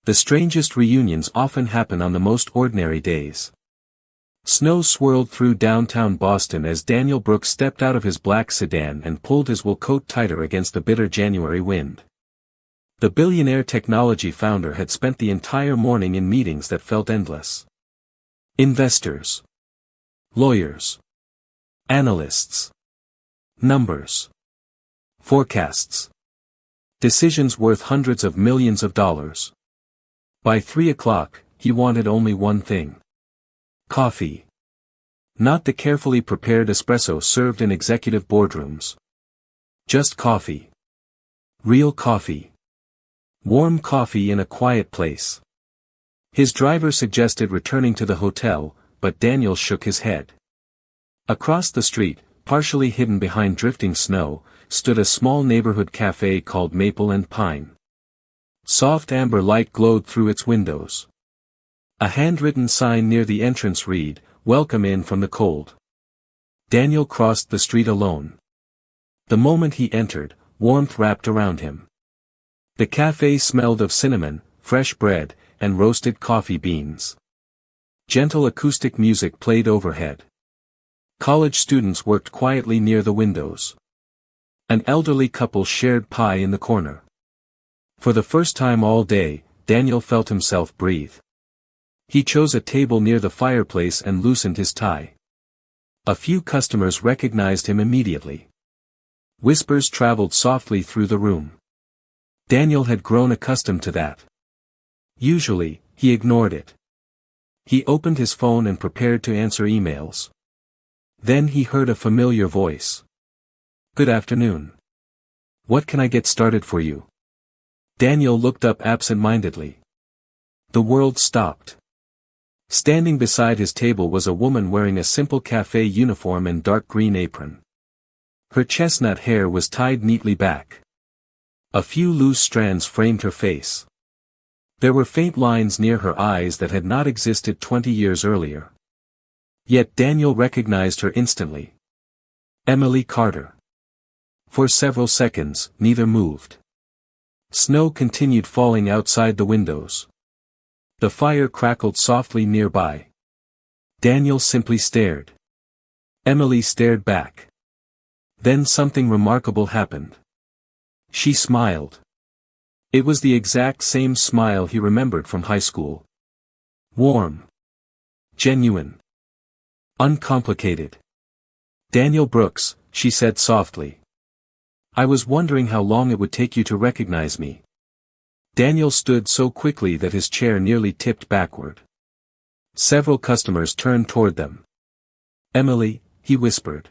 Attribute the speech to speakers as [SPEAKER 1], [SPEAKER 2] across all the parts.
[SPEAKER 1] The strangest reunions often happen on the most ordinary days. Snow swirled through downtown Boston as Daniel Brooks stepped out of his black sedan and pulled his wool coat tighter against the bitter January wind. The Billionaire technology founder had spent the entire morning in meetings that felt endless. Investors. Lawyers. Analysts. Numbers. Forecasts. Decisions worth hundreds of millions of dollars. By 3 o'clock, he wanted only one thing. Coffee. Not the carefully prepared espresso served in executive boardrooms. Just coffee. Real coffee. Warm coffee in a quiet place. His driver suggested returning to the hotel, but Daniel shook his head. Across the street, partially hidden behind drifting snow, stood a small neighborhood café called Maple and Pine. Soft amber light glowed through its windows. A handwritten sign near the entrance read, "Welcome in from the cold." Daniel crossed the street alone. The moment he entered, warmth wrapped around him. The café smelled of cinnamon, fresh bread, and roasted coffee beans. Gentle acoustic music played overhead. College students worked quietly near the windows. An elderly couple shared pie in the corner. For the first time all day, Daniel felt himself breathe. He chose a table near the fireplace and loosened his tie. A few customers recognized him immediately. Whispers traveled softly through the room. Daniel had grown accustomed to that. Usually, he ignored it. He opened his phone and prepared to answer emails. Then he heard a familiar voice. "Good afternoon. What can I get started for you?" Daniel looked up absent-mindedly. The world stopped. Standing beside his table was a woman wearing a simple café uniform and dark green apron. Her chestnut hair was tied neatly back. A few loose strands framed her face. There were faint lines near her eyes that had not existed 20 years earlier. Yet Daniel recognized her instantly. Emily Carter. For several seconds, neither moved. Snow continued falling outside the windows. The fire crackled softly nearby. Daniel simply stared. Emily stared back. Then something remarkable happened. She smiled. It was the exact same smile he remembered from high school. Warm. Genuine. Uncomplicated. "Daniel Brooks," she said softly. "I was wondering how long it would take you to recognize me." Daniel stood so quickly that his chair nearly tipped backward. Several customers turned toward them. "Emily," he whispered.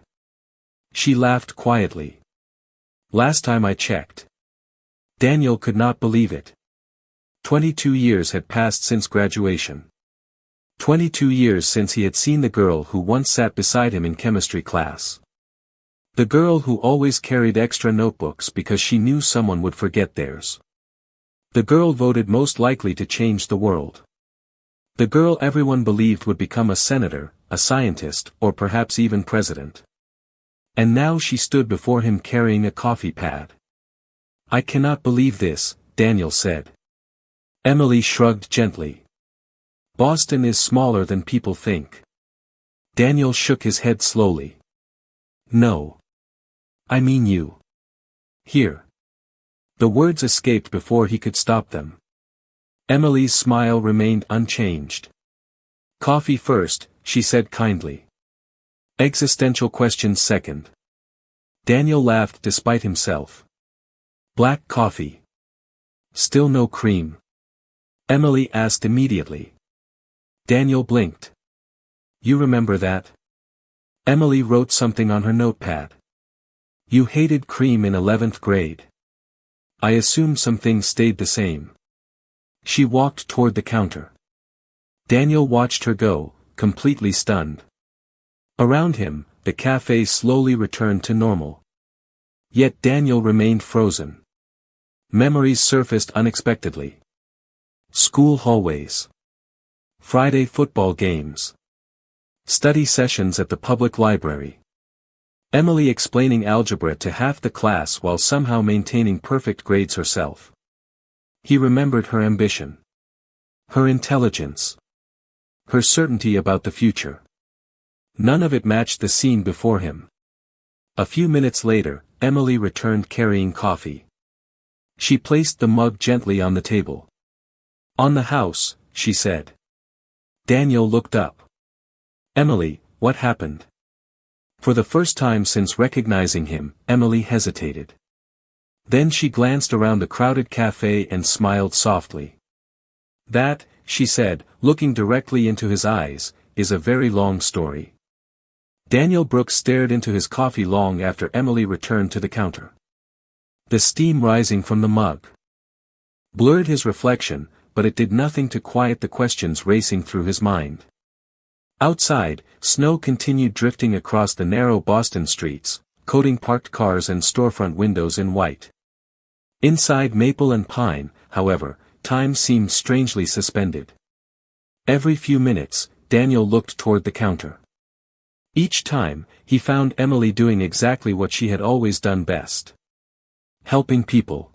[SPEAKER 1] She laughed quietly. "Last time I checked." Daniel could not believe it. 22 years had passed since graduation. 22 years since he had seen the girl who once sat beside him in chemistry class. The girl who always carried extra notebooks because she knew someone would forget theirs. The girl voted most likely to change the world. The girl everyone believed would become a senator, a scientist, or perhaps even president. And now she stood before him carrying a coffee pad. "I cannot believe this," Daniel said. Emily shrugged gently. "Boston is smaller than people think." Daniel shook his head slowly. "No. I mean you. Here." The words escaped before he could stop them. Emily's smile remained unchanged. "Coffee first," she said kindly. "Existential questions second." Daniel laughed despite himself. "Black coffee. Still no cream?" Emily asked immediately. Daniel blinked. "You remember that?" Emily wrote something on her notepad. "You hated cream in 11th grade. I assume some things stayed the same." She walked toward the counter. Daniel watched her go, completely stunned. Around him, the café slowly returned to normal. Yet Daniel remained frozen. Memories surfaced unexpectedly. School hallways. Friday football games. Study sessions at the public library. Emily explaining algebra to half the class while somehow maintaining perfect grades herself. He remembered her ambition. Her intelligence. Her certainty about the future. None of it matched the scene before him. A few minutes later, Emily returned carrying coffee. She placed the mug gently on the table. "On the house," she said. Daniel looked up. "Emily, what happened?" For the first time since recognizing him, Emily hesitated. Then she glanced around the crowded café and smiled softly. "That," she said, looking directly into his eyes, "is a very long story." Daniel Brooks stared into his coffee long after Emily returned to the counter. The steam rising from the mug blurred his reflection, but it did nothing to quiet the questions racing through his mind. Outside, snow continued drifting across the narrow Boston streets, coating parked cars and storefront windows in white. Inside Maple and Pine, however, time seemed strangely suspended. Every few minutes, Daniel looked toward the counter. Each time, he found Emily doing exactly what she had always done best. Helping people.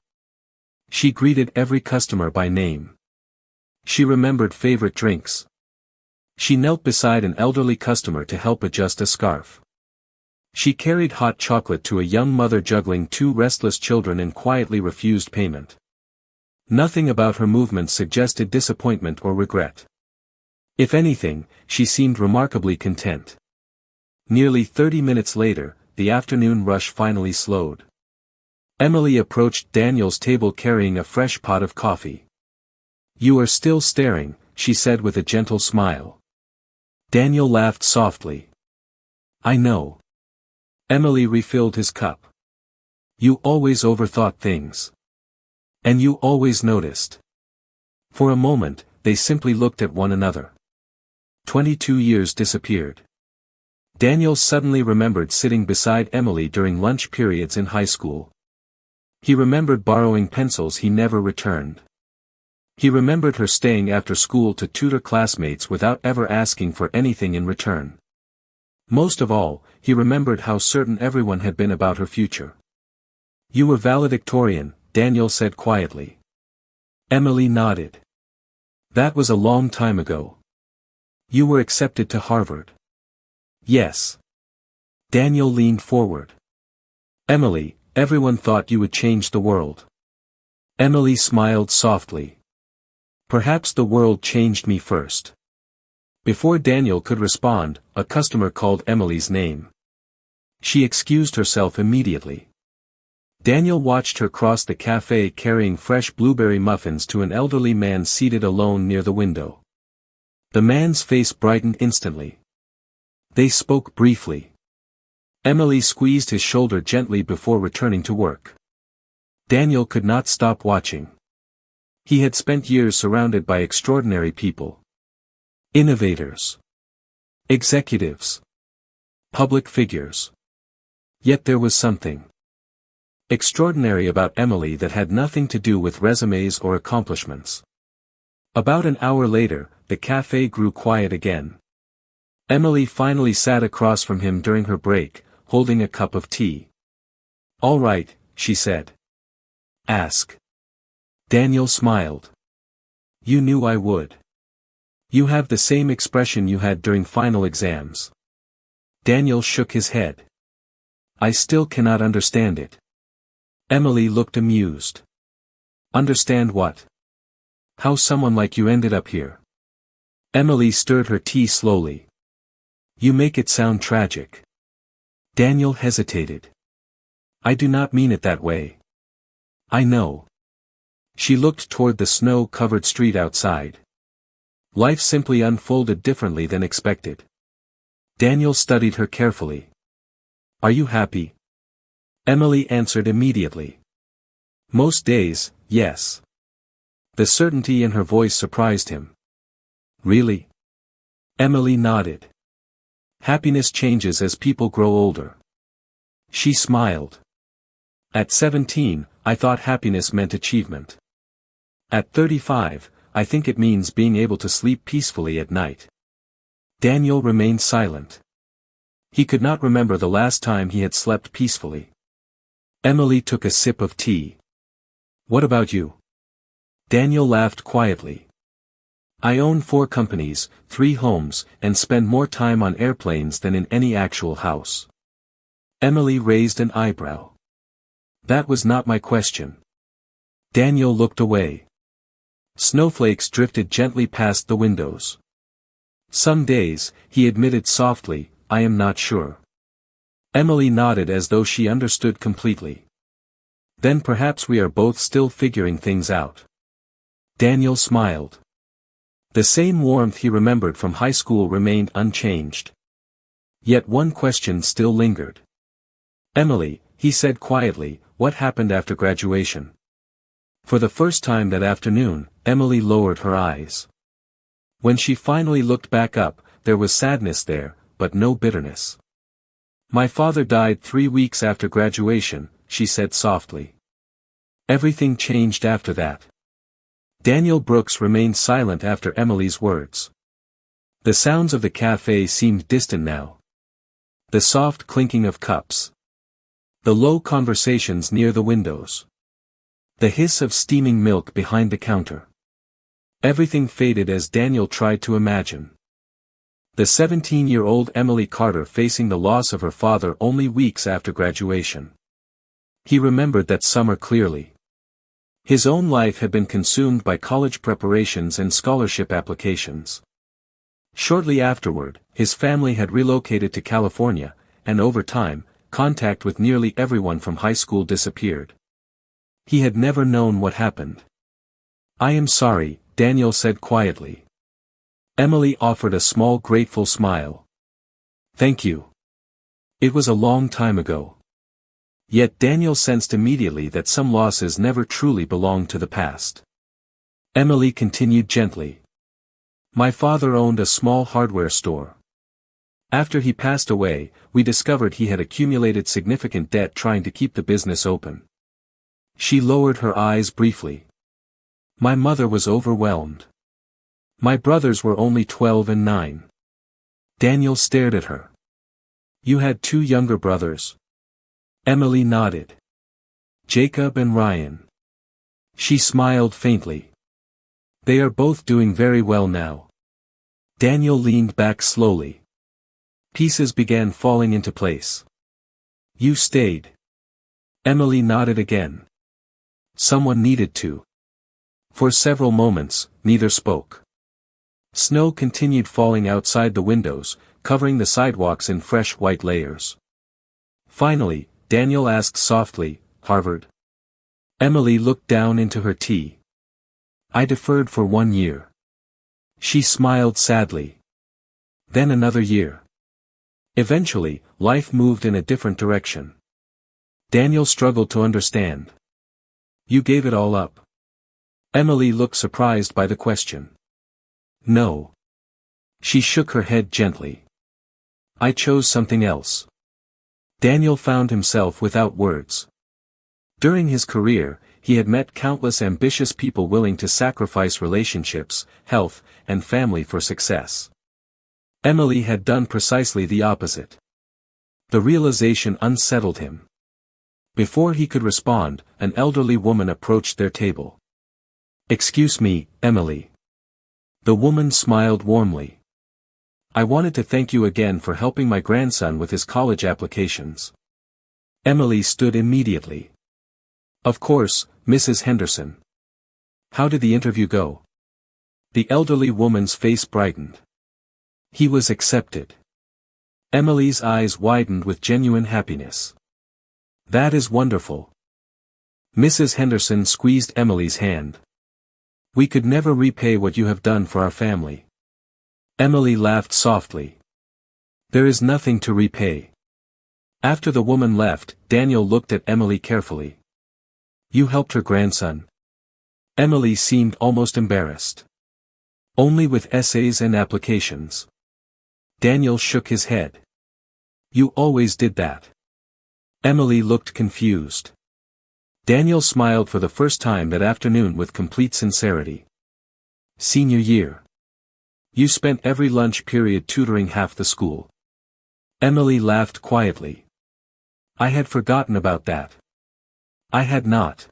[SPEAKER 1] She greeted every customer by name. She remembered favorite drinks. She knelt beside an elderly customer to help adjust a scarf. She carried hot chocolate to a young mother juggling two restless children and quietly refused payment. Nothing about her movements suggested disappointment or regret. If anything, she seemed remarkably content. Nearly 30 minutes later, the afternoon rush finally slowed. Emily approached Daniel's table carrying a fresh pot of coffee. "You are still staring," she said with a gentle smile. Daniel laughed softly. "I know." Emily refilled his cup. "You always overthought things. And you always noticed." For a moment, they simply looked at one another. 22 years disappeared. Daniel suddenly remembered sitting beside Emily during lunch periods in high school. He remembered borrowing pencils he never returned. He remembered her staying after school to tutor classmates without ever asking for anything in return. Most of all, he remembered how certain everyone had been about her future. "You were valedictorian," Daniel said quietly. Emily nodded. "That was a long time ago." "You were accepted to Harvard." "Yes." Daniel leaned forward. "Emily, everyone thought you would change the world." Emily smiled softly. "Perhaps the world changed me first." Before Daniel could respond, a customer called Emily's name. She excused herself immediately. Daniel watched her cross the café carrying fresh blueberry muffins to an elderly man seated alone near the window. The man's face brightened instantly. They spoke briefly. Emily squeezed his shoulder gently before returning to work. Daniel could not stop watching. He had spent years surrounded by extraordinary people. Innovators. Executives. Public figures. Yet there was something extraordinary about Emily that had nothing to do with resumes or accomplishments. About an hour later, the café grew quiet again. Emily finally sat across from him during her break, holding a cup of tea. "All right," she said. "Ask." Daniel smiled. "You knew I would. You have the same expression you had during final exams." Daniel shook his head. "I still cannot understand it." Emily looked amused. "Understand what?" "How someone like you ended up here." Emily stirred her tea slowly. "You make it sound tragic." Daniel hesitated. "I do not mean it that way." "I know." She looked toward the snow-covered street outside. Life simply unfolded differently than expected. Daniel studied her carefully. "Are you happy?" Emily answered immediately. "Most days, yes." The certainty in her voice surprised him. "Really?" Emily nodded. "Happiness changes as people grow older." She smiled. "At 17, I thought happiness meant achievement. At 35, I think it means being able to sleep peacefully at night." Daniel remained silent. He could not remember the last time he had slept peacefully. Emily took a sip of tea. "What about you?" Daniel laughed quietly. I own 4 companies, 3 homes, and spend more time on airplanes than in any actual house. Emily raised an eyebrow. That was not my question. Daniel looked away. Snowflakes drifted gently past the windows. Some days, he admitted softly, I am not sure. Emily nodded as though she understood completely. Then perhaps we are both still figuring things out. Daniel smiled. The same warmth he remembered from high school remained unchanged. Yet one question still lingered. Emily, he said quietly, what happened after graduation? For the first time that afternoon, Emily lowered her eyes. When she finally looked back up, there was sadness there, but no bitterness. My father died 3 weeks after graduation, she said softly. Everything changed after that. Daniel Brooks remained silent after Emily's words. The sounds of the café seemed distant now. The soft clinking of cups. The low conversations near the windows. The hiss of steaming milk behind the counter. Everything faded as Daniel tried to imagine. The 17-year-old Emily Carter facing the loss of her father only weeks after graduation. He remembered that summer clearly. His own life had been consumed by college preparations and scholarship applications. Shortly afterward, his family had relocated to California, and over time, contact with nearly everyone from high school disappeared. He had never known what happened. I am sorry, Daniel said quietly. Emily offered a small grateful smile. Thank you. It was a long time ago. Yet Daniel sensed immediately that some losses never truly belonged to the past. Emily continued gently. My father owned a small hardware store. After he passed away, we discovered he had accumulated significant debt trying to keep the business open. She lowered her eyes briefly. My mother was overwhelmed. My brothers were only 12 and 9. Daniel stared at her. You had 2 younger brothers. Emily nodded. Jacob and Ryan. She smiled faintly. They are both doing very well now. Daniel leaned back slowly. Pieces began falling into place. You stayed. Emily nodded again. Someone needed to. For several moments, neither spoke. Snow continued falling outside the windows, covering the sidewalks in fresh white layers. Finally, Daniel asked softly, Harvard? Emily looked down into her tea. I deferred for 1 year. She smiled sadly. Then another year. Eventually, life moved in a different direction. Daniel struggled to understand. You gave it all up. Emily looked surprised by the question. No. She shook her head gently. I chose something else. Daniel found himself without words. During his career, he had met countless ambitious people willing to sacrifice relationships, health, and family for success. Emily had done precisely the opposite. The realization unsettled him. Before he could respond, an elderly woman approached their table. Excuse me, Emily. The woman smiled warmly. I wanted to thank you again for helping my grandson with his college applications. Emily stood immediately. Of course, Mrs. Henderson. How did the interview go? The elderly woman's face brightened. He was accepted. Emily's eyes widened with genuine happiness. That is wonderful. Mrs. Henderson squeezed Emily's hand. We could never repay what you have done for our family. Emily laughed softly. There is nothing to repay. After the woman left, Daniel looked at Emily carefully. You helped her grandson. Emily seemed almost embarrassed. Only with essays and applications. Daniel shook his head. You always did that. Emily looked confused. Daniel smiled for the first time that afternoon with complete sincerity. Senior year. You spent every lunch period tutoring half the school. Emily laughed quietly. I had forgotten about that. I had not.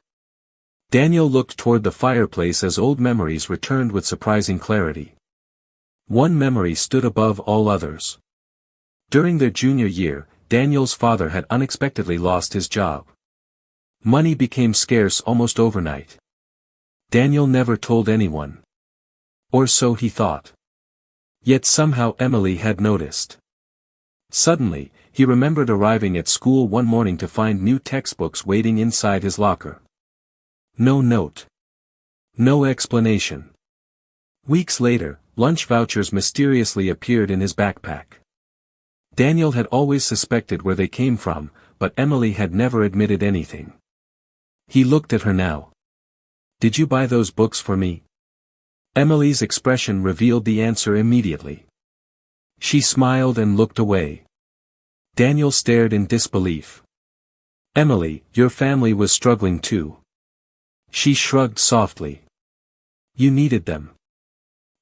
[SPEAKER 1] Daniel looked toward the fireplace as old memories returned with surprising clarity. One memory stood above all others. During their junior year, Daniel's father had unexpectedly lost his job. Money became scarce almost overnight. Daniel never told anyone. Or so he thought. Yet somehow Emily had noticed. Suddenly, he remembered arriving at school one morning to find new textbooks waiting inside his locker. No note. No explanation. Weeks later, lunch vouchers mysteriously appeared in his backpack. Daniel had always suspected where they came from, but Emily had never admitted anything. He looked at her now. "Did you buy those books for me?" Emily's expression revealed the answer immediately. She smiled and looked away. Daniel stared in disbelief. "Emily, your family was struggling too." She shrugged softly. "You needed them."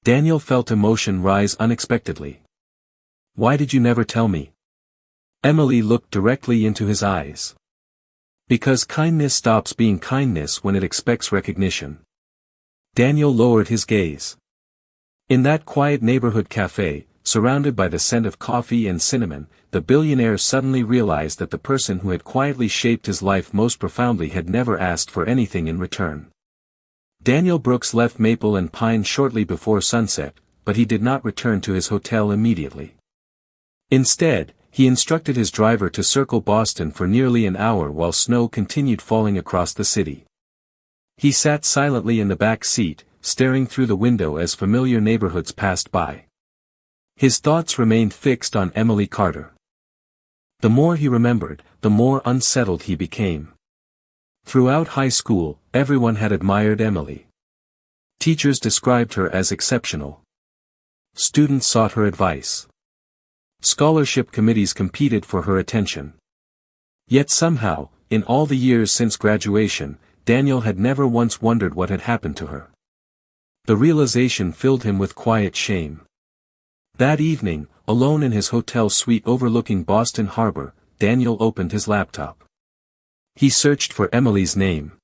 [SPEAKER 1] Daniel felt emotion rise unexpectedly. "Why did you never tell me?" Emily looked directly into his eyes. "Because kindness stops being kindness when it expects recognition." Daniel lowered his gaze. In that quiet neighborhood café, surrounded by the scent of coffee and cinnamon, the billionaire suddenly realized that the person who had quietly shaped his life most profoundly had never asked for anything in return. Daniel Brooks left Maple and Pine shortly before sunset, but he did not return to his hotel immediately. Instead, he instructed his driver to circle Boston for nearly an hour while snow continued falling across the city. He sat silently in the back seat, staring through the window as familiar neighborhoods passed by. His thoughts remained fixed on Emily Carter. The more he remembered, the more unsettled he became. Throughout high school, everyone had admired Emily. Teachers described her as exceptional. Students sought her advice. Scholarship committees competed for her attention. Yet somehow, in all the years since graduation, Daniel had never once wondered what had happened to her. The realization filled him with quiet shame. That evening, alone in his hotel suite overlooking Boston Harbor, Daniel opened his laptop. He searched for Emily's name.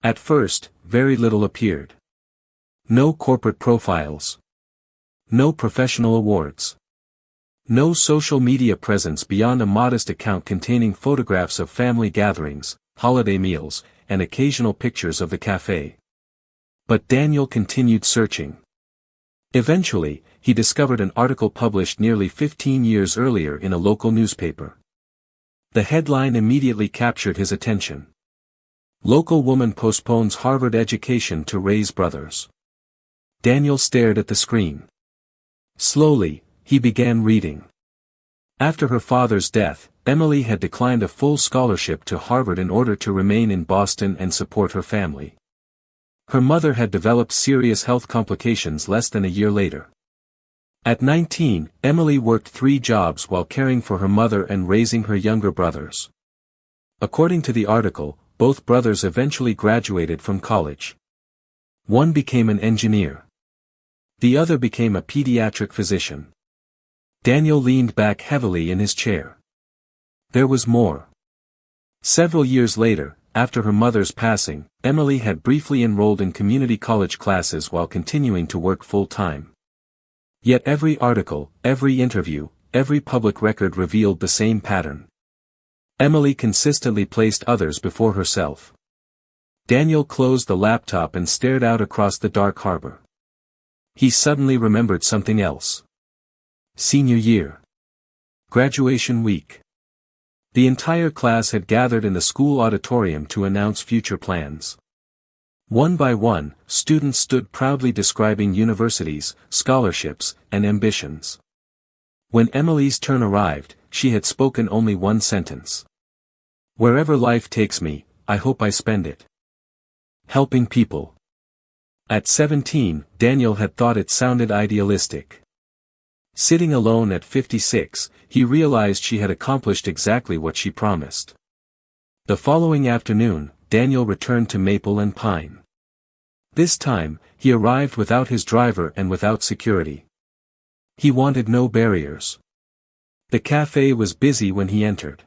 [SPEAKER 1] At first, very little appeared. No corporate profiles. No professional awards. No social media presence beyond a modest account containing photographs of family gatherings, holiday meals, and occasional pictures of the café. But Daniel continued searching. Eventually, he discovered an article published nearly 15 years earlier in a local newspaper. The headline immediately captured his attention. "Local woman postpones Harvard education to raise brothers." Daniel stared at the screen. Slowly, he began reading. After her father's death, Emily had declined a full scholarship to Harvard in order to remain in Boston and support her family. Her mother had developed serious health complications less than a year later. At 19, Emily worked 3 jobs while caring for her mother and raising her younger brothers. According to the article, both brothers eventually graduated from college. One became an engineer. The other became a pediatric physician. Daniel leaned back heavily in his chair. There was more. Several years later, after her mother's passing, Emily had briefly enrolled in community college classes while continuing to work full-time. Yet every article, every interview, every public record revealed the same pattern. Emily consistently placed others before herself. Daniel closed the laptop and stared out across the dark harbor. He suddenly remembered something else. Senior year. Graduation week. The entire class had gathered in the school auditorium to announce future plans. One by one, students stood proudly describing universities, scholarships, and ambitions. When Emily's turn arrived, she had spoken only one sentence. "Wherever life takes me, I hope I spend it helping people." At 17, Daniel had thought it sounded idealistic. Sitting alone at 56, he realized she had accomplished exactly what she promised. The following afternoon, Daniel returned to Maple and Pine. This time, he arrived without his driver and without security. He wanted no barriers. The café was busy when he entered.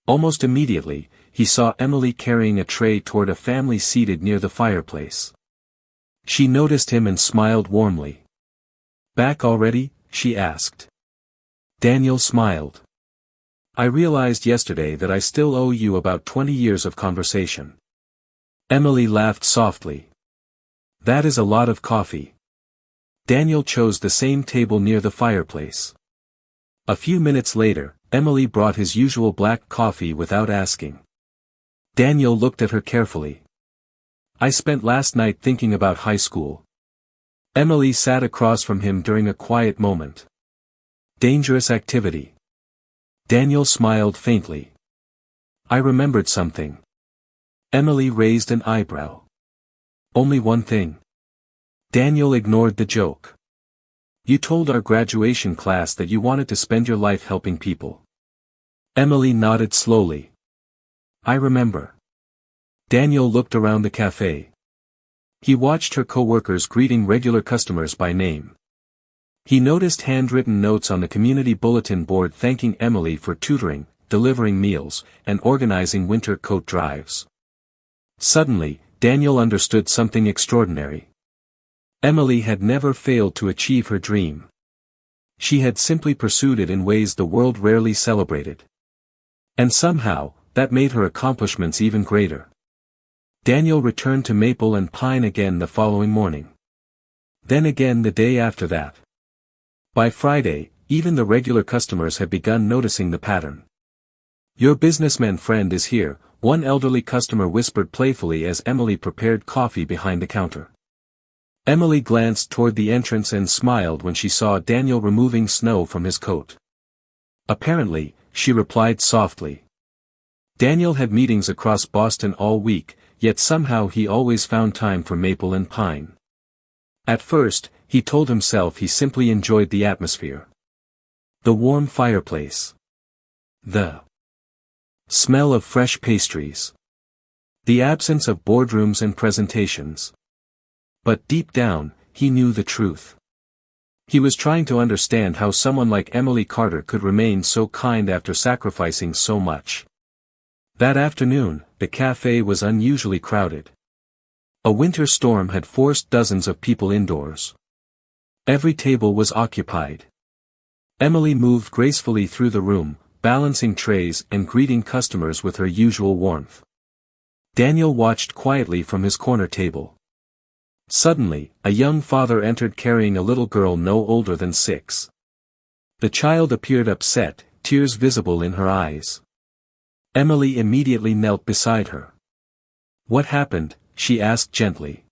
[SPEAKER 1] Almost immediately, he saw Emily carrying a tray toward a family seated near the fireplace. She noticed him and smiled warmly. "Back already?" she asked. Daniel smiled. "I realized yesterday that I still owe you about 20 years of conversation." Emily laughed softly. "That is a lot of coffee." Daniel chose the same table near the fireplace. A few minutes later, Emily brought his usual black coffee without asking. Daniel looked at her carefully. "I spent last night thinking about high school." Emily sat across from him during a quiet moment. "Dangerous activity." Daniel smiled faintly. "I remembered something." Emily raised an eyebrow. "Only one thing." Daniel ignored the joke. "You told our graduation class that you wanted to spend your life helping people." Emily nodded slowly. "I remember." Daniel looked around the café. He watched her co-workers greeting regular customers by name. He noticed handwritten notes on the community bulletin board thanking Emily for tutoring, delivering meals, and organizing winter coat drives. Suddenly, Daniel understood something extraordinary. Emily had never failed to achieve her dream. She had simply pursued it in ways the world rarely celebrated. And somehow, that made her accomplishments even greater. Daniel returned to Maple and Pine again the following morning. Then again the day after that. By Friday, even the regular customers had begun noticing the pattern. "Your businessman friend is here," one elderly customer whispered playfully as Emily prepared coffee behind the counter. Emily glanced toward the entrance and smiled when she saw Daniel removing snow from his coat. "Apparently," she replied softly. Daniel had meetings across Boston all week, yet somehow he always found time for Maple and Pine. At first, he told himself he simply enjoyed the atmosphere. The warm fireplace. The smell of fresh pastries. The absence of boardrooms and presentations. But deep down, he knew the truth. He was trying to understand how someone like Emily Carter could remain so kind after sacrificing so much. That afternoon, the café was unusually crowded. A winter storm had forced dozens of people indoors. Every table was occupied. Emily moved gracefully through the room, balancing trays and greeting customers with her usual warmth. Daniel watched quietly from his corner table. Suddenly, a young father entered carrying a little girl no older than 6. The child appeared upset, tears visible in her eyes. Emily immediately knelt beside her. "What happened?" she asked gently.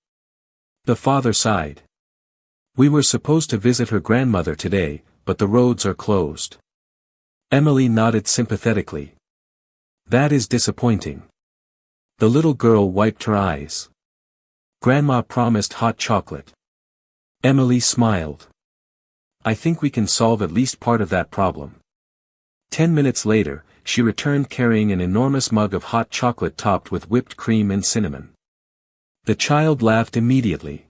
[SPEAKER 1] The father sighed. "We were supposed to visit her grandmother today, but the roads are closed." Emily nodded sympathetically. "That is disappointing." The little girl wiped her eyes. "Grandma promised hot chocolate." Emily smiled. "I think we can solve at least part of that problem." 10 minutes later, she returned carrying an enormous mug of hot chocolate topped with whipped cream and cinnamon. The child laughed immediately.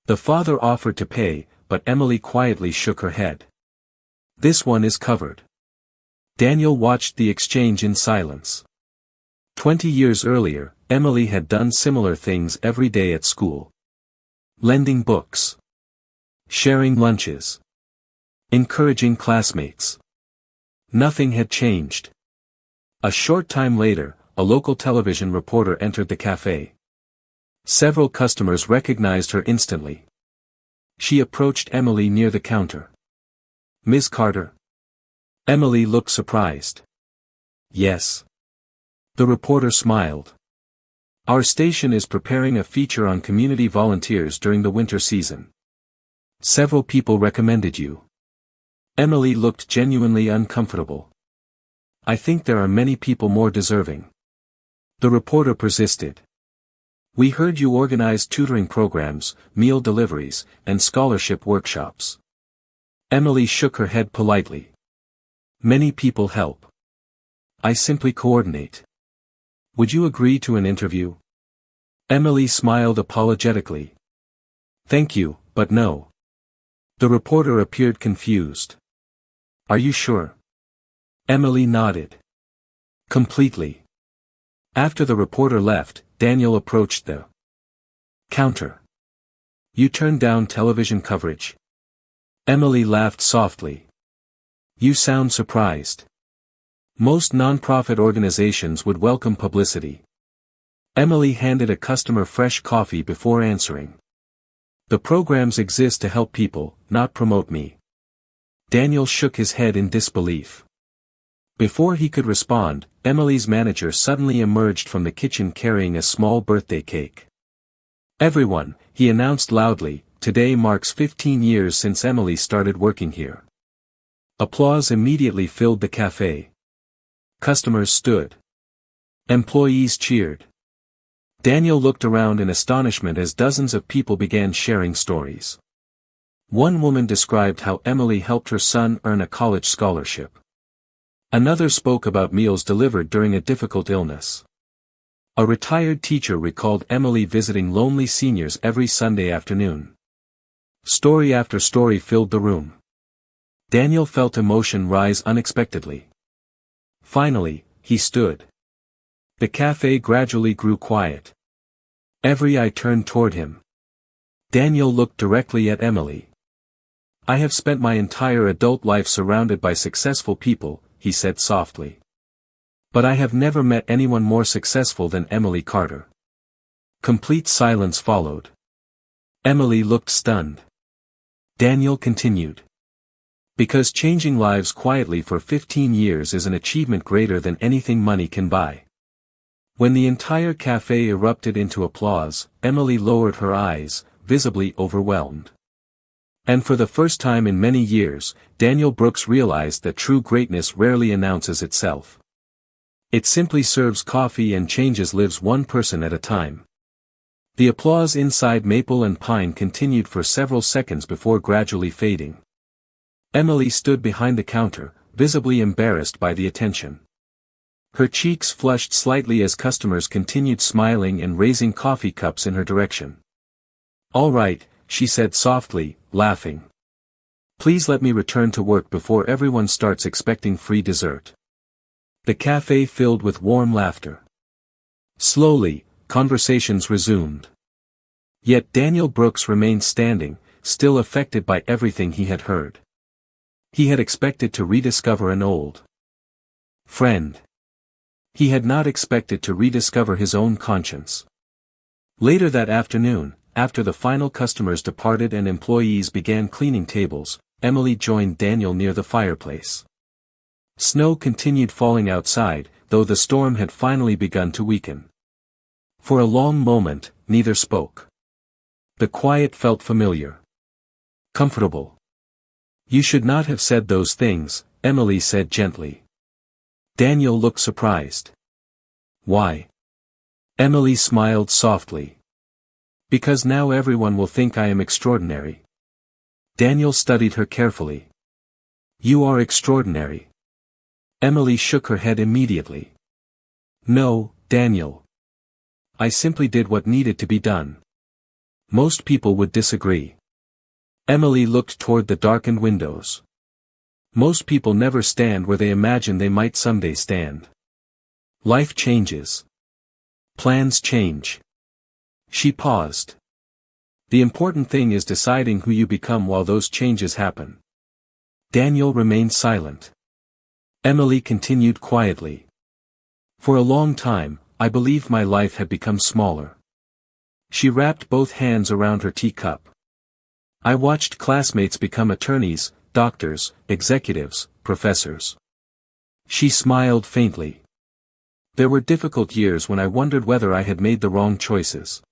[SPEAKER 1] The father offered to pay, but Emily quietly shook her head. "This one is covered." Daniel watched the exchange in silence. 20 years earlier, Emily had done similar things every day at school. Lending books. Sharing lunches. Encouraging classmates. Nothing had changed. A short time later, a local television reporter entered the café. Several customers recognized her instantly. She approached Emily near the counter. "Miss Carter?" Emily looked surprised. "Yes." The reporter smiled. "Our station is preparing a feature on community volunteers during the winter season. Several people recommended you." Emily looked genuinely uncomfortable. "I think there are many people more deserving." The reporter persisted. "We heard you organize tutoring programs, meal deliveries, and scholarship workshops." Emily shook her head politely. "Many people help. I simply coordinate. Would you agree to an interview?" Emily smiled apologetically. "Thank you, but no." The reporter appeared confused. "Are you sure?" Emily nodded. "Completely. After the reporter left, Daniel approached the counter. You turned down television coverage? Emily laughed softly. You sound surprised. Most non-profit organizations would welcome publicity. Emily handed a customer fresh coffee before answering. The programs exist to help people, not promote me. Daniel shook his head in disbelief. Before he could respond, Emily's manager suddenly emerged from the kitchen carrying a small birthday cake. Everyone, he announced loudly, today marks 15 years since Emily started working here. Applause immediately filled the café. Customers stood. Employees cheered. Daniel looked around in astonishment as dozens of people began sharing stories. One woman described how Emily helped her son earn a college scholarship. Another spoke about meals delivered during a difficult illness. A retired teacher recalled Emily visiting lonely seniors every Sunday afternoon. Story after story filled the room. Daniel felt emotion rise unexpectedly. Finally, he stood. The cafe gradually grew quiet. Every eye turned toward him. Daniel looked directly at Emily. I have spent my entire adult life surrounded by successful people, he said softly. But I have never met anyone more successful than Emily Carter. Complete silence followed. Emily looked stunned. Daniel continued. Because changing lives quietly for 15 years is an achievement greater than anything money can buy. When the entire cafe erupted into applause, Emily lowered her eyes, visibly overwhelmed. And for the first time in many years, Daniel Brooks realized that true greatness rarely announces itself. It simply serves coffee and changes lives one person at a time. The applause inside Maple and Pine continued for several seconds before gradually fading. Emily stood behind the counter, visibly embarrassed by the attention. Her cheeks flushed slightly as customers continued smiling and raising coffee cups in her direction. All right, she said softly, laughing. Please let me return to work before everyone starts expecting free dessert. The cafe filled with warm laughter. Slowly, conversations resumed. Yet Daniel Brooks remained standing, still affected by everything he had heard. He had expected to rediscover an old friend. He had not expected to rediscover his own conscience. Later that afternoon, after the final customers departed and employees began cleaning tables, Emily joined Daniel near the fireplace. Snow continued falling outside, though the storm had finally begun to weaken. For a long moment, neither spoke. The quiet felt familiar. Comfortable. You should not have said those things, Emily said gently. Daniel looked surprised. Why? Emily smiled softly. Because now everyone will think I am extraordinary. Daniel studied her carefully. You are extraordinary. Emily shook her head immediately. No, Daniel. I simply did what needed to be done. Most people would disagree. Emily looked toward the darkened windows. Most people never stand where they imagine they might someday stand. Life changes. Plans change. She paused. The important thing is deciding who you become while those changes happen. Daniel remained silent. Emily continued quietly. For a long time, I believed my life had become smaller. She wrapped both hands around her teacup. I watched classmates become attorneys, doctors, executives, professors. She smiled faintly. There were difficult years when I wondered whether I had made the wrong choices.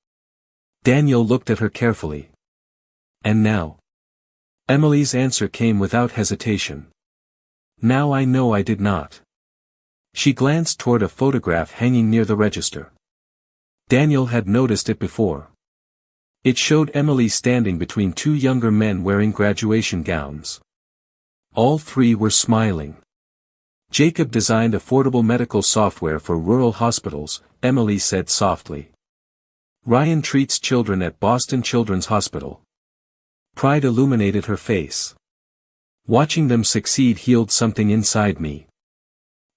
[SPEAKER 1] Daniel looked at her carefully. And now? Emily's answer came without hesitation. Now I know I did not. She glanced toward a photograph hanging near the register. Daniel had noticed it before. It showed Emily standing between two younger men wearing graduation gowns. All three were smiling. Jacob designed affordable medical software for rural hospitals, Emily said softly. Ryan treats children at Boston Children's Hospital. Pride illuminated her face. Watching them succeed healed something inside me.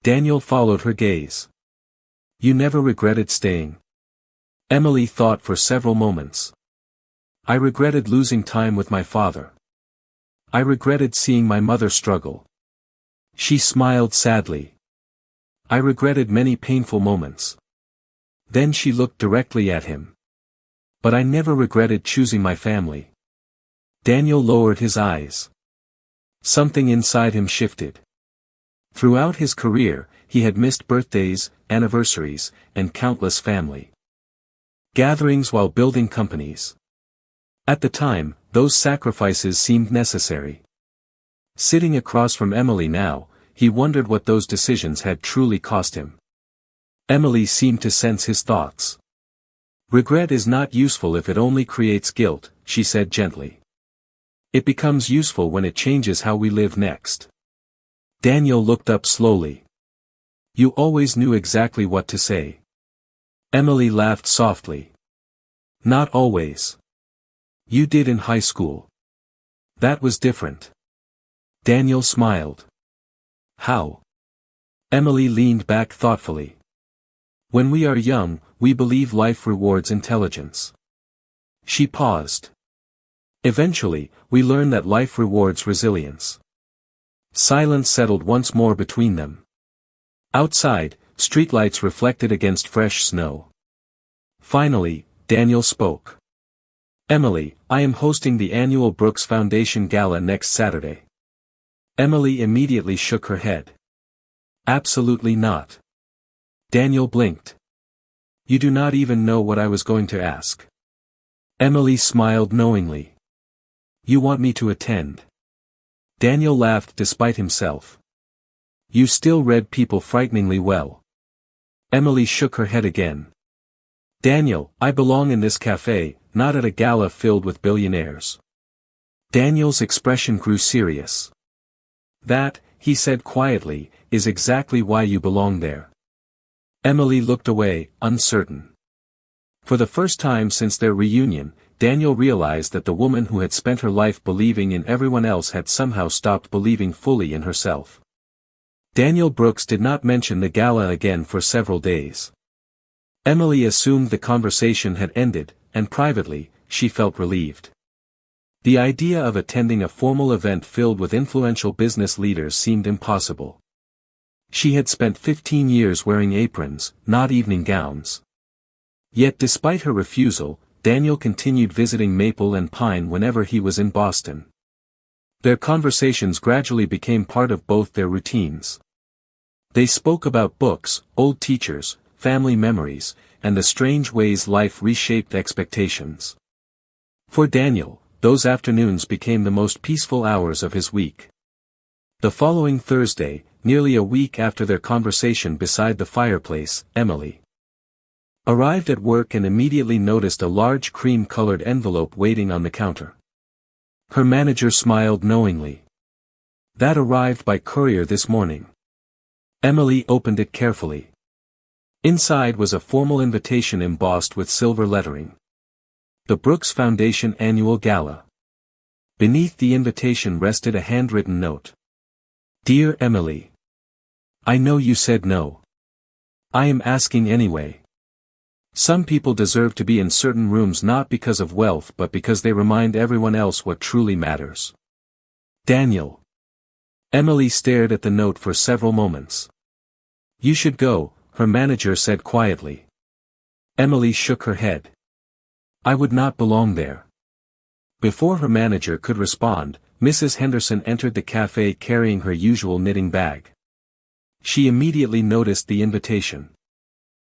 [SPEAKER 1] Daniel followed her gaze. You never regretted staying? Emily thought for several moments. I regretted losing time with my father. I regretted seeing my mother struggle. She smiled sadly. I regretted many painful moments. Then she looked directly at him. But I never regretted choosing my family. Daniel lowered his eyes. Something inside him shifted. Throughout his career, he had missed birthdays, anniversaries, and countless family gatherings while building companies. At the time, those sacrifices seemed necessary. Sitting across from Emily now, he wondered what those decisions had truly cost him. Emily seemed to sense his thoughts. Regret is not useful if it only creates guilt, she said gently. It becomes useful when it changes how we live next. Daniel looked up slowly. You always knew exactly what to say. Emily laughed softly. Not always. You did in high school. That was different. Daniel smiled. How? Emily leaned back thoughtfully. When we are young, we believe life rewards intelligence. She paused. Eventually, we learn that life rewards resilience. Silence settled once more between them. Outside, streetlights reflected against fresh snow. Finally, Daniel spoke. Emily, I am hosting the annual Brooks Foundation Gala next Saturday. Emily immediately shook her head. Absolutely not. Daniel blinked. You do not even know what I was going to ask. Emily smiled knowingly. You want me to attend? Daniel laughed despite himself. You still read people frighteningly well. Emily shook her head again. Daniel, I belong in this café, not at a gala filled with billionaires. Daniel's expression grew serious. That, he said quietly, is exactly why you belong there. Emily looked away, uncertain. For the first time since their reunion, Daniel realized that the woman who had spent her life believing in everyone else had somehow stopped believing fully in herself. Daniel Brooks did not mention the gala again for several days. Emily assumed the conversation had ended, and privately, she felt relieved. The idea of attending a formal event filled with influential business leaders seemed impossible. She had spent 15 years wearing aprons, not evening gowns. Yet despite her refusal, Daniel continued visiting Maple and Pine whenever he was in Boston. Their conversations gradually became part of both their routines. They spoke about books, old teachers, family memories, and the strange ways life reshaped expectations. For Daniel, those afternoons became the most peaceful hours of his week. The following Thursday, nearly a week after their conversation beside the fireplace, Emily arrived at work and immediately noticed a large cream-colored envelope waiting on the counter. Her manager smiled knowingly. That arrived by courier this morning. Emily opened it carefully. Inside was a formal invitation embossed with silver lettering. The Brooks Foundation Annual Gala. Beneath the invitation rested a handwritten note. Dear Emily. I know you said no. I am asking anyway. Some people deserve to be in certain rooms not because of wealth but because they remind everyone else what truly matters. Daniel. Emily stared at the note for several moments. You should go, her manager said quietly. Emily shook her head. I would not belong there. Before her manager could respond, Mrs. Henderson entered the cafe carrying her usual knitting bag. She immediately noticed the invitation.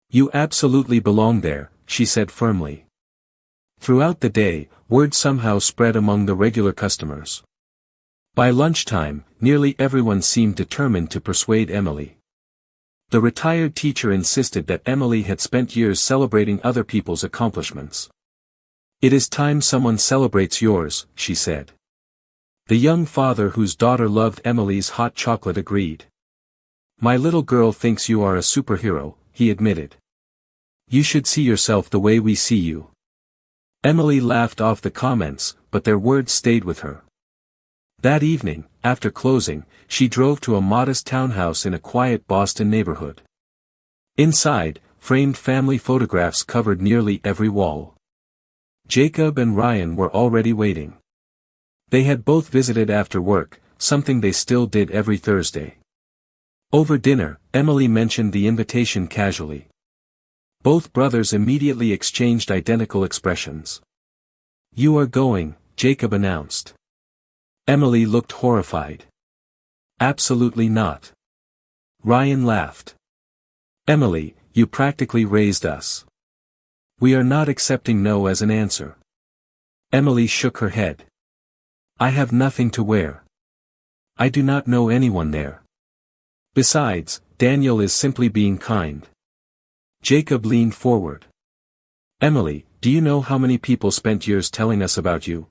[SPEAKER 1] You absolutely belong there, she said firmly. Throughout the day, word somehow spread among the regular customers. By lunchtime, nearly everyone seemed determined to persuade Emily. The retired teacher insisted that Emily had spent years celebrating other people's accomplishments. It is time someone celebrates yours, she said. The young father whose daughter loved Emily's hot chocolate agreed. My little girl thinks you are a superhero, he admitted. You should see yourself the way we see you. Emily laughed off the comments, but their words stayed with her. That evening, after closing, she drove to a modest townhouse in a quiet Boston neighborhood. Inside, framed family photographs covered nearly every wall. Jacob and Ryan were already waiting. They had both visited after work, something they still did every Thursday. Over dinner, Emily mentioned the invitation casually. Both brothers immediately exchanged identical expressions. "You are going," Jacob announced. Emily looked horrified. "Absolutely not." Ryan laughed. "Emily, you practically raised us. We are not accepting no as an answer." Emily shook her head. "I have nothing to wear. I do not know anyone there. Besides, Daniel is simply being kind." Jacob leaned forward. "Emily, do you know how many people spent years telling us about you?"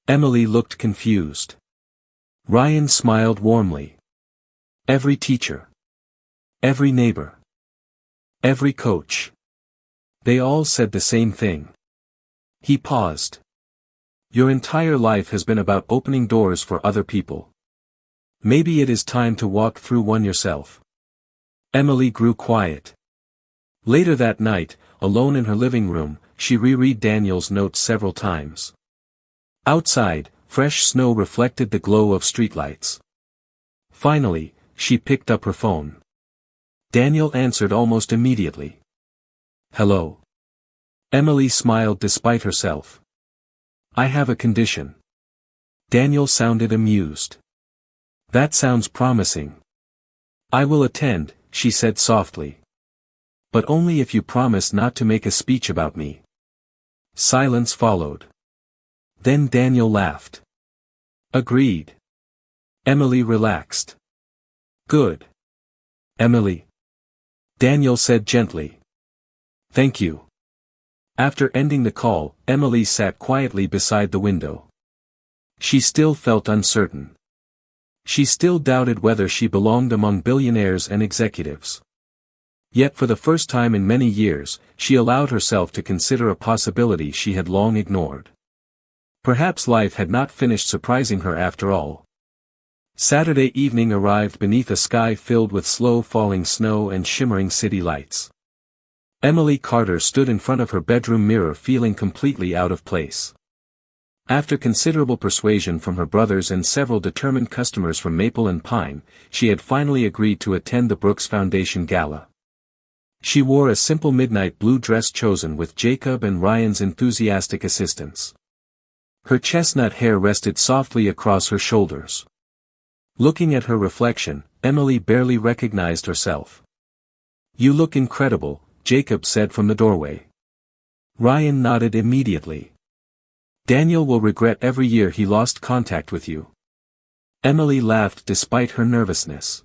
[SPEAKER 1] Emily looked confused. Ryan smiled warmly. "Every teacher. Every neighbor. Every coach. They all said the same thing." He paused. "Your entire life has been about opening doors for other people. Maybe it is time to walk through one yourself." Emily grew quiet. Later that night, alone in her living room, she reread Daniel's notes several times. Outside, fresh snow reflected the glow of streetlights. Finally, she picked up her phone. Daniel answered almost immediately. "Hello." Emily smiled despite herself. "I have a condition." Daniel sounded amused. "That sounds promising." "I will attend," she said softly. "But only if you promise not to make a speech about me." Silence followed. Then Daniel laughed. "Agreed." Emily relaxed. "Good. Emily." Daniel said gently. "Thank you." After ending the call, Emily sat quietly beside the window. She still felt uncertain. She still doubted whether she belonged among billionaires and executives. Yet for the first time in many years, she allowed herself to consider a possibility she had long ignored. Perhaps life had not finished surprising her after all. Saturday evening arrived beneath a sky filled with slow-falling snow and shimmering city lights. Emily Carter stood in front of her bedroom mirror feeling completely out of place. After considerable persuasion from her brothers and several determined customers from Maple and Pine, she had finally agreed to attend the Brooks Foundation Gala. She wore a simple midnight blue dress chosen with Jacob and Ryan's enthusiastic assistance. Her chestnut hair rested softly across her shoulders. Looking at her reflection, Emily barely recognized herself. "You look incredible," Jacob said from the doorway. Ryan nodded immediately. "Daniel will regret every year he lost contact with you." Emily laughed despite her nervousness.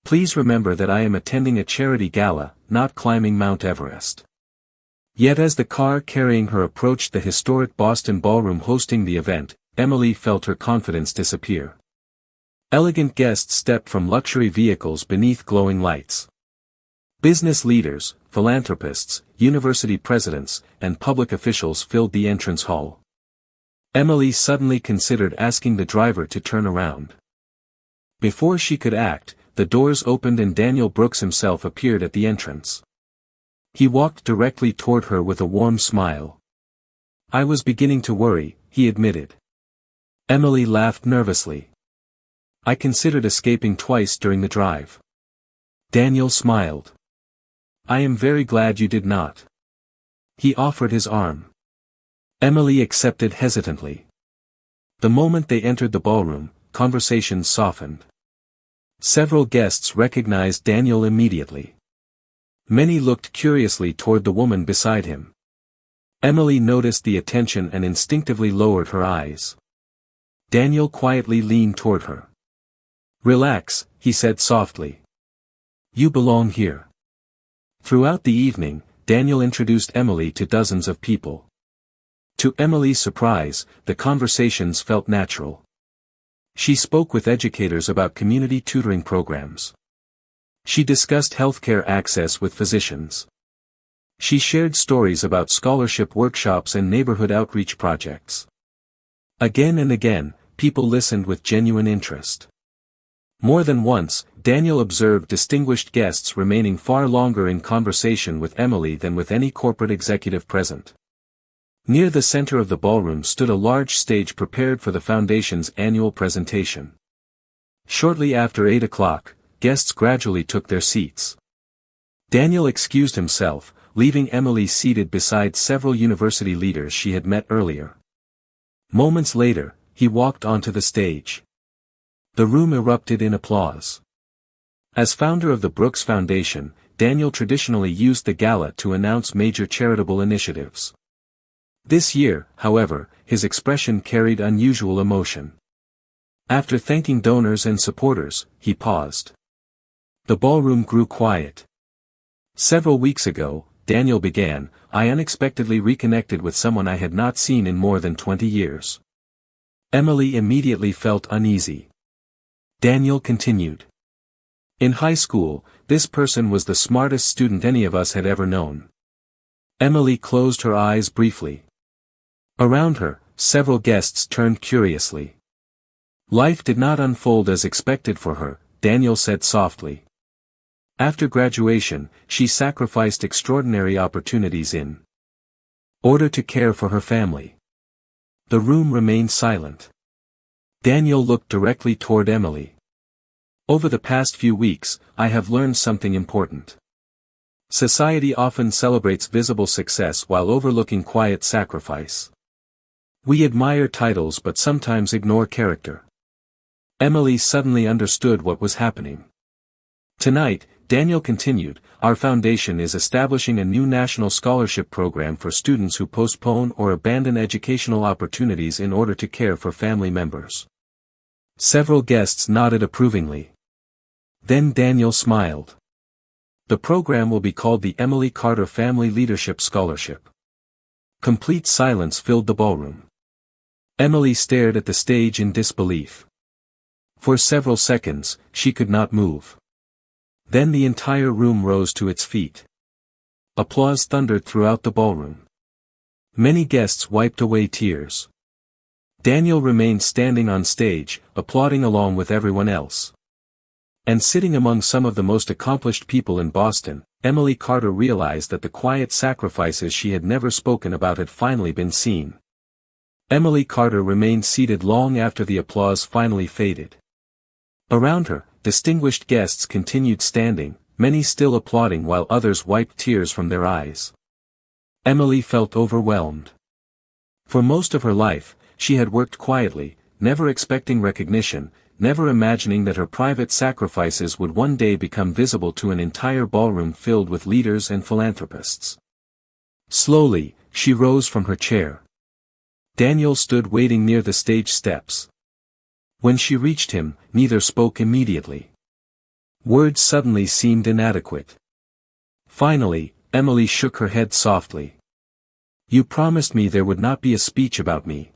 [SPEAKER 1] "Please remember that I am attending a charity gala, not climbing Mount Everest." Yet as the car carrying her approached the historic Boston ballroom hosting the event, Emily felt her confidence disappear. Elegant guests stepped from luxury vehicles beneath glowing lights. Business leaders, philanthropists, university presidents, and public officials filled the entrance hall. Emily suddenly considered asking the driver to turn around. Before she could act, the doors opened and Daniel Brooks himself appeared at the entrance. He walked directly toward her with a warm smile. "I was beginning to worry," he admitted. Emily laughed nervously. "I considered escaping twice during the drive." Daniel smiled. "I am very glad you did not." He offered his arm. Emily accepted hesitantly. The moment they entered the ballroom, conversations softened. Several guests recognized Daniel immediately. Many looked curiously toward the woman beside him. Emily noticed the attention and instinctively lowered her eyes. Daniel quietly leaned toward her. "Relax," he said softly. "You belong here." Throughout the evening, Daniel introduced Emily to dozens of people. To Emily's surprise, the conversations felt natural. She spoke with educators about community tutoring programs. She discussed healthcare access with physicians. She shared stories about scholarship workshops and neighborhood outreach projects. Again and again, people listened with genuine interest. More than once, Daniel observed distinguished guests remaining far longer in conversation with Emily than with any corporate executive present. Near the center of the ballroom stood a large stage prepared for the foundation's annual presentation. Shortly after 8 o'clock, guests gradually took their seats. Daniel excused himself, leaving Emily seated beside several university leaders she had met earlier. Moments later, he walked onto the stage. The room erupted in applause. As founder of the Brooks Foundation, Daniel traditionally used the gala to announce major charitable initiatives. This year, however, his expression carried unusual emotion. After thanking donors and supporters, he paused. The ballroom grew quiet. Several weeks ago, Daniel began, I unexpectedly reconnected with someone I had not seen in more than 20 years. Emily immediately felt uneasy. Daniel continued. In high school, this person was the smartest student any of us had ever known. Emily closed her eyes briefly. Around her, several guests turned curiously. Life did not unfold as expected for her, Daniel said softly. After graduation, she sacrificed extraordinary opportunities in order to care for her family. The room remained silent. Daniel looked directly toward Emily. Over the past few weeks, I have learned something important. Society often celebrates visible success while overlooking quiet sacrifice. We admire titles but sometimes ignore character. Emily suddenly understood what was happening. Tonight, Daniel continued, our foundation is establishing a new national scholarship program for students who postpone or abandon educational opportunities in order to care for family members. Several guests nodded approvingly. Then Daniel smiled. The program will be called the Emily Carter Family Leadership Scholarship. Complete silence filled the ballroom. Emily stared at the stage in disbelief. For several seconds, she could not move. Then the entire room rose to its feet. Applause thundered throughout the ballroom. Many guests wiped away tears. Daniel remained standing on stage, applauding along with everyone else. And sitting among some of the most accomplished people in Boston, Emily Carter realized that the quiet sacrifices she had never spoken about had finally been seen. Emily Carter remained seated long after the applause finally faded. Around her, distinguished guests continued standing, many still applauding while others wiped tears from their eyes. Emily felt overwhelmed. For most of her life, she had worked quietly, never expecting recognition, never imagining that her private sacrifices would one day become visible to an entire ballroom filled with leaders and philanthropists. Slowly, she rose from her chair. Daniel stood waiting near the stage steps. When she reached him, neither spoke immediately. Words suddenly seemed inadequate. Finally, Emily shook her head softly. You promised me there would not be a speech about me.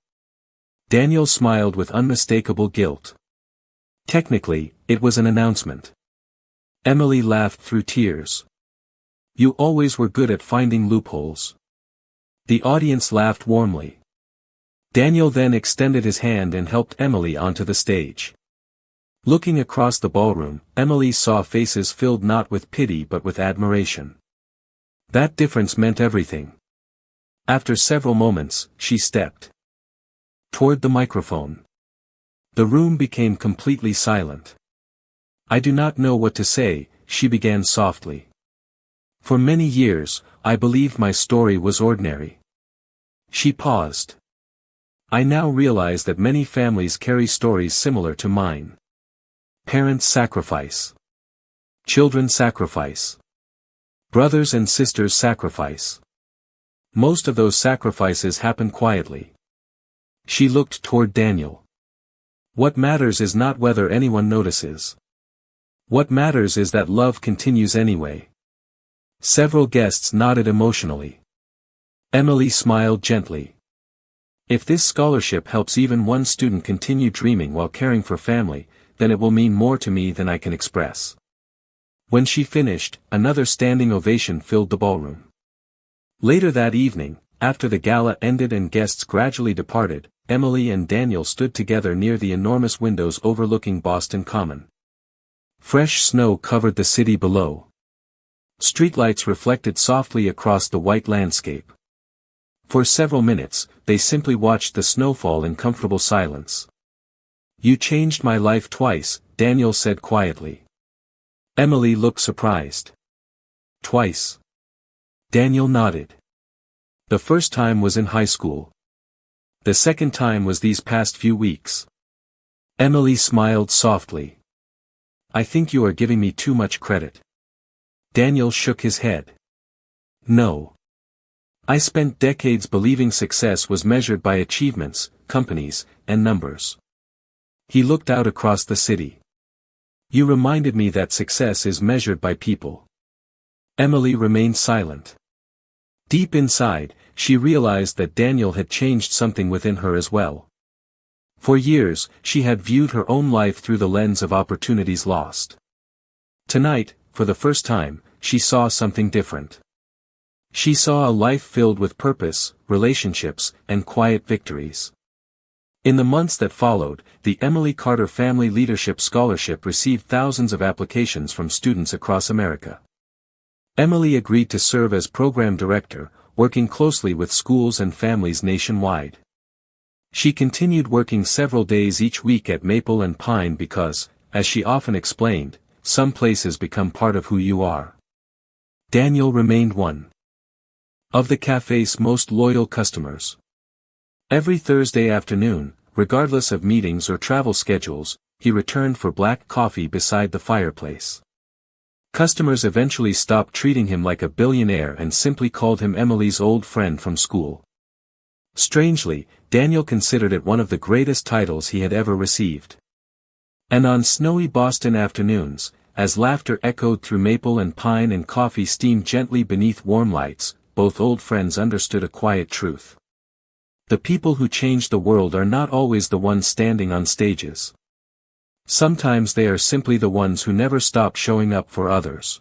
[SPEAKER 1] Daniel smiled with unmistakable guilt. Technically, it was an announcement. Emily laughed through tears. You always were good at finding loopholes. The audience laughed warmly. Daniel then extended his hand and helped Emily onto the stage. Looking across the ballroom, Emily saw faces filled not with pity but with admiration. That difference meant everything. After several moments, she stepped toward the microphone. The room became completely silent. I do not know what to say, she began softly. For many years, I believed my story was ordinary. She paused. I now realize that many families carry stories similar to mine. Parents sacrifice. Children sacrifice. Brothers and sisters sacrifice. Most of those sacrifices happen quietly. She looked toward Daniel. What matters is not whether anyone notices. What matters is that love continues anyway. Several guests nodded emotionally. Emily smiled gently. If this scholarship helps even one student continue dreaming while caring for family, then it will mean more to me than I can express. When she finished, another standing ovation filled the ballroom. Later that evening, after the gala ended and guests gradually departed, Emily and Daniel stood together near the enormous windows overlooking Boston Common. Fresh snow covered the city below. Streetlights reflected softly across the white landscape. For several minutes, they simply watched the snowfall in comfortable silence. "You changed my life twice," Daniel said quietly. Emily looked surprised. "Twice?" Daniel nodded. "The first time was in high school. The second time was these past few weeks." Emily smiled softly. "I think you are giving me too much credit." Daniel shook his head. "No. I spent decades believing success was measured by achievements, companies, and numbers." He looked out across the city. "You reminded me that success is measured by people." Emily remained silent. Deep inside, she realized that Daniel had changed something within her as well. For years, she had viewed her own life through the lens of opportunities lost. Tonight, for the first time, she saw something different. She saw a life filled with purpose, relationships, and quiet victories. In the months that followed, the Emily Carter Family Leadership Scholarship received thousands of applications from students across America. Emily agreed to serve as program director, working closely with schools and families nationwide. She continued working several days each week at Maple and Pine because, as she often explained, some places become part of who you are. Daniel remained one of the café's most loyal customers. Every Thursday afternoon, regardless of meetings or travel schedules, he returned for black coffee beside the fireplace. Customers eventually stopped treating him like a billionaire and simply called him Emily's old friend from school. Strangely, Daniel considered it one of the greatest titles he had ever received. And on snowy Boston afternoons, as laughter echoed through Maple and Pine and coffee steamed gently beneath warm lights, both old friends understood a quiet truth. The people who change the world are not always the ones standing on stages. Sometimes they are simply the ones who never stop showing up for others.